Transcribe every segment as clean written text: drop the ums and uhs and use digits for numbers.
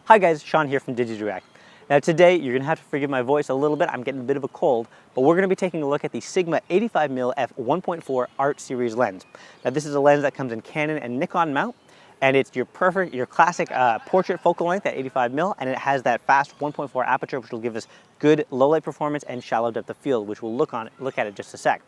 Hi guys, Sean here from digiDirect. Now today, you're gonna have to forgive my voice a little bit. I'm getting a bit of a cold, but we're gonna be taking a look at the Sigma 85mm f1.4 Art Series lens. Now this is a lens that comes in Canon and Nikon mount, and it's your classic portrait focal length at 85mm, and it has that fast 1.4 aperture, which will give us good low light performance and shallow depth of field, which we'll look at it in just a sec.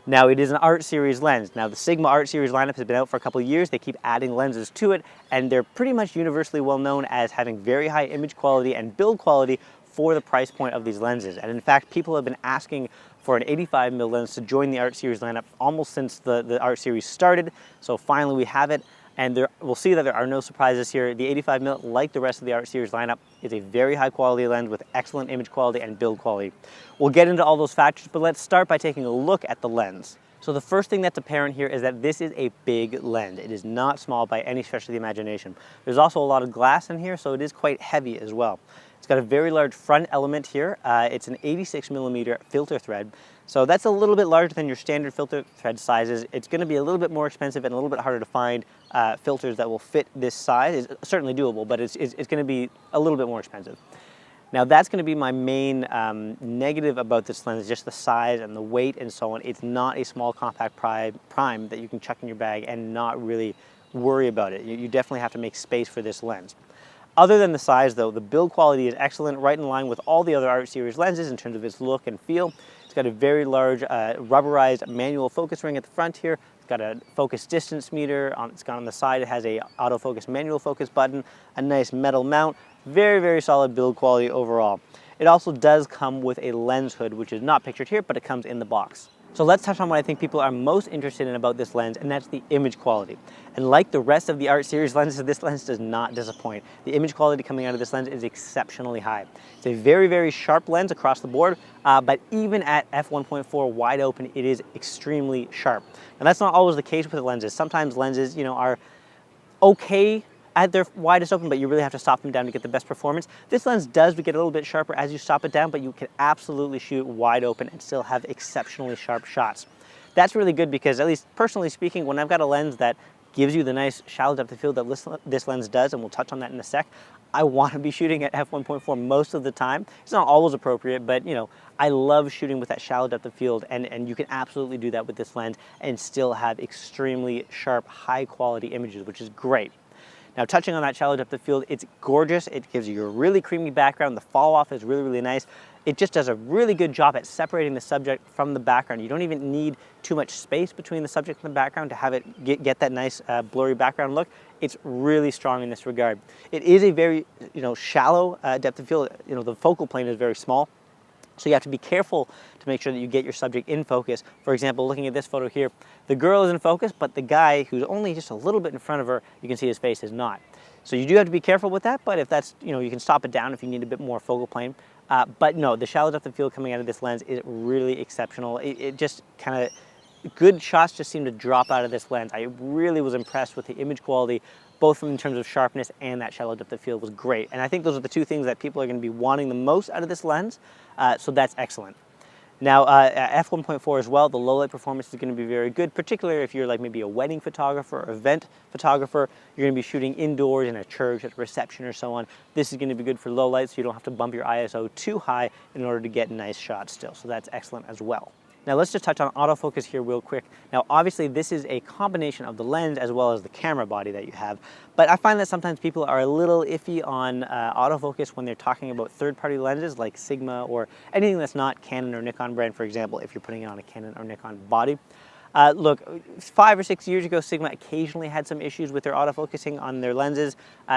Now it is an Art Series lens. Now the Sigma Art Series lineup has been out for a couple of years. They keep adding lenses to it, and they're pretty much universally well known as having very high image quality and build quality for the price point of these lenses. And in fact, people have been asking for an 85mm lens to join the Art Series lineup almost since the Art Series started. So finally we have it. And we'll see that there are no surprises here. The 85mm, like the rest of the Art Series lineup, is a very high quality lens with excellent image quality and build quality. We'll get into all those factors, but let's start by taking a look at the lens. So the first thing that's apparent here is that this is a big lens. It is not small by any stretch of the imagination. There's also a lot of glass in here, so it is quite heavy as well. It's got a very large front element here. It's an 86mm filter thread. So that's a little bit larger than your standard filter thread sizes. It's going to be a little bit more expensive and a little bit harder to find filters that will fit this size. It's certainly doable, but it's going to be a little bit more expensive. Now that's going to be my main negative about this lens, just the size and the weight and so on. It's not a small compact prime that you can chuck in your bag and not really worry about it. You definitely have to make space for this lens. Other than the size though, the build quality is excellent, right in line with all the other Art Series lenses in terms of its look and feel. It's got a very large rubberized manual focus ring at the front here. It's got a focus distance meter. It's got on the side, it has a autofocus manual focus button, a nice metal mount. Very, very solid build quality overall. It also does come with a lens hood, which is not pictured here, but it comes in the box. So let's touch on what I think people are most interested in about this lens, and that's the image quality. And like the rest of the Art Series lenses, this lens does not disappoint. The image quality coming out of this lens is exceptionally high. It's a very, very sharp lens across the board, but even at f1.4 wide open, it is extremely sharp. And that's not always the case with the lenses. Sometimes lenses, are okay at their widest open, but you really have to stop them down to get the best performance. This lens does get a little bit sharper as you stop it down, but you can absolutely shoot wide open and still have exceptionally sharp shots. That's really good because, at least personally speaking, when I've got a lens that gives you the nice shallow depth of field that this lens does, and we'll touch on that in a sec, I want to be shooting at f1.4 most of the time. It's not always appropriate, but I love shooting with that shallow depth of field, and you can absolutely do that with this lens and still have extremely sharp, high quality images, which is great. Now touching on that shallow depth of field, it's gorgeous. It gives you a really creamy background. The fall off is really, really nice. It just does a really good job at separating the subject from the background. You don't even need too much space between the subject and the background to have it get that nice blurry background look. It's really strong in this regard. It is a very shallow depth of field. The focal plane is very small. So you have to be careful to make sure that you get your subject in focus. For example, looking at this photo here, the girl is in focus, but the guy who's only just a little bit in front of her, you can see his face is not. So you do have to be careful with that, but if that's, you can stop it down if you need a bit more focal plane. But no, the shallow depth of field coming out of this lens is really exceptional. It just kind of, good shots just seem to drop out of this lens. I really was impressed with the image quality, both in terms of sharpness and that shallow depth of field was great. And I think those are the two things that people are going to be wanting the most out of this lens, so that's excellent. Now, at f1.4 as well, the low light performance is going to be very good, particularly if you're like maybe a wedding photographer or event photographer. You're going to be shooting indoors in a church, at a reception or so on. This is going to be good for low light, so you don't have to bump your ISO too high in order to get nice shots still. So that's excellent as well. Now let's just touch on autofocus here real quick. Now obviously this is a combination of the lens as well as the camera body that you have, but I find that sometimes people are a little iffy on autofocus when they're talking about third-party lenses like Sigma or anything that's not Canon or Nikon brand, for example, if you're putting it on a Canon or Nikon body. Look, 5 or 6 years ago, Sigma occasionally had some issues with their autofocusing on their lenses.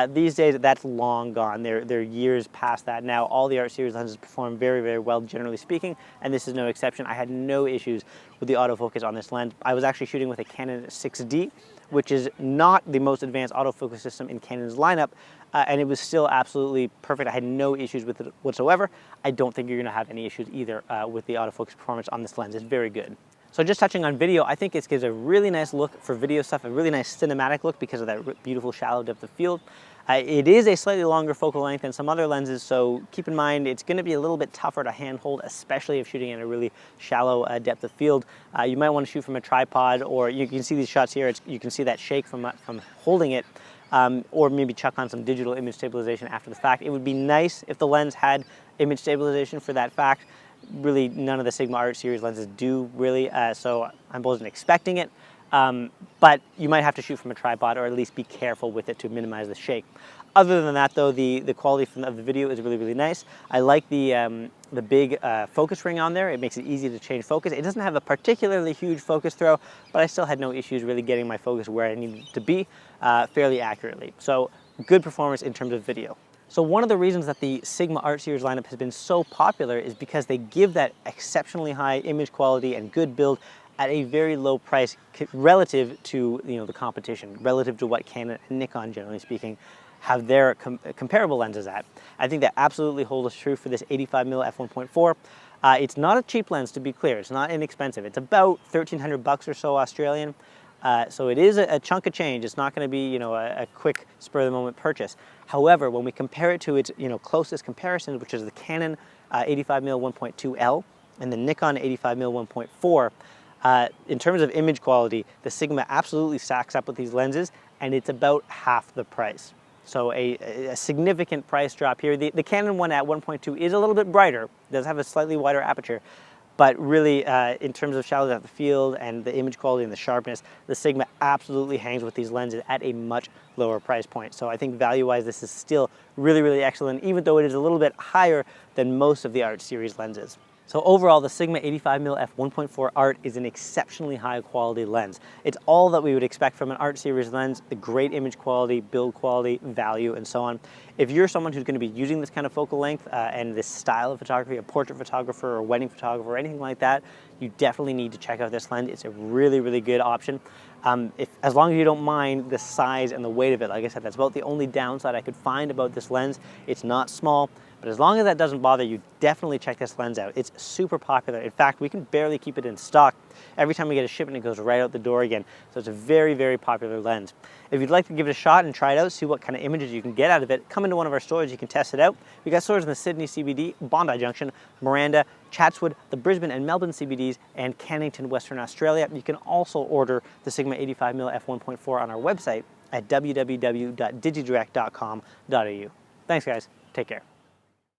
These days, that's long gone. They're years past that now. All the Art Series lenses perform very, very well, generally speaking, and this is no exception. I had no issues with the autofocus on this lens. I was actually shooting with a Canon 6D, which is not the most advanced autofocus system in Canon's lineup, and it was still absolutely perfect. I had no issues with it whatsoever. I don't think you're going to have any issues either with the autofocus performance on this lens. It's very good. So just touching on video, I think it gives a really nice look for video stuff, a really nice cinematic look because of that beautiful shallow depth of field. It is a slightly longer focal length than some other lenses, so keep in mind it's going to be a little bit tougher to handhold, especially if shooting at a really shallow depth of field. You might want to shoot from a tripod, or you can see these shots here. You can see that shake from holding it. or maybe chuck on some digital image stabilization after the fact. It would be nice if the lens had image stabilization for that fact. Really, none of the Sigma Art series lenses do really, so I wasn't expecting it. But you might have to shoot from a tripod, or at least be careful with it to minimize the shake. Other than that, though, the quality of the video is really, really nice. I like the big focus ring on there. It makes it easy to change focus. It doesn't have a particularly huge focus throw, but I still had no issues really getting my focus where I needed it to be fairly accurately. So good performance in terms of video. So one of the reasons that the Sigma Art series lineup has been so popular is because they give that exceptionally high image quality and good build at a very low price relative to the competition, relative to what Canon and Nikon, generally speaking, have their comparable lenses at. I think that absolutely holds true for this 85mm f1.4. It's not a cheap lens, to be clear. It's not inexpensive. It's about 1,300 bucks or so Australian. So it is a chunk of change. It's not going to be a quick spur-of-the-moment purchase. However, when we compare it to its closest comparisons, which is the Canon 85mm 1.2L and the Nikon 85mm 1.4, in terms of image quality, the Sigma absolutely stacks up with these lenses, and it's about half the price. So a significant price drop here. The Canon one at 1.2 is a little bit brighter, does have a slightly wider aperture, but really in terms of shallow depth of field and the image quality and the sharpness, the Sigma absolutely hangs with these lenses at a much lower price point. So I think value-wise, this is still really, really excellent, even though it is a little bit higher than most of the Art series lenses. So overall, the Sigma 85mm f1.4 Art is an exceptionally high quality lens. It's all that we would expect from an Art series lens: the great image quality, build quality, value, and so on. If you're someone who's going to be using this kind of focal length and this style of photography, a portrait photographer or wedding photographer or anything like that, you definitely need to check out this lens. It's a really, really good option. As long as you don't mind the size and the weight of it. Like I said, that's about the only downside I could find about this lens. It's not small, but as long as that doesn't bother you, definitely check this lens out. It's super popular. In fact, we can barely keep it in stock. Every time we get a shipment, it goes right out the door again. So it's a very, very popular lens. If you'd like to give it a shot and try it out, see what kind of images you can get out of it, come into one of our stores, you can test it out. We got stores in the Sydney CBD, Bondi Junction, Miranda, Chatswood, the Brisbane and Melbourne CBDs, and Cannington, Western Australia. You can also order the Sigma 85mm f1.4 on our website at www.digidirect.com.au. Thanks, guys. Take care.